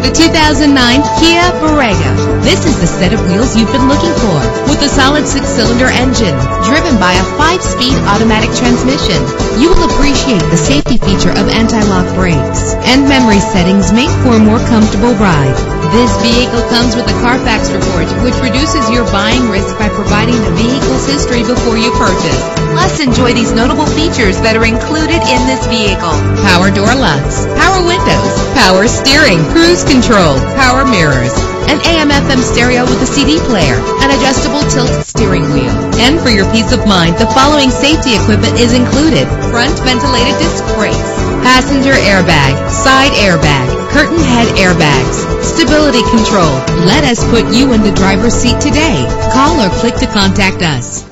The 2009 Kia Borrego. This is the set of wheels you've been looking for, with a solid 6-cylinder engine driven by a 5-speed automatic transmission. You will appreciate the safety feature of anti-lock brakes, and memory settings make for a more comfortable ride. This vehicle comes with a Carfax report, which reduces your buying risk by providing the vehicle's history before you purchase. Plus, enjoy these notable features that are included in this vehicle: power door locks, power windows, power steering, cruise control, power mirrors, an AM/FM stereo with a CD player, an adjustable tilt steering wheel. And for your peace of mind, the following safety equipment is included: front ventilated disc brakes, passenger airbag, side airbag, curtain head airbags, stability control. Let us put you in the driver's seat today. Call or click to contact us.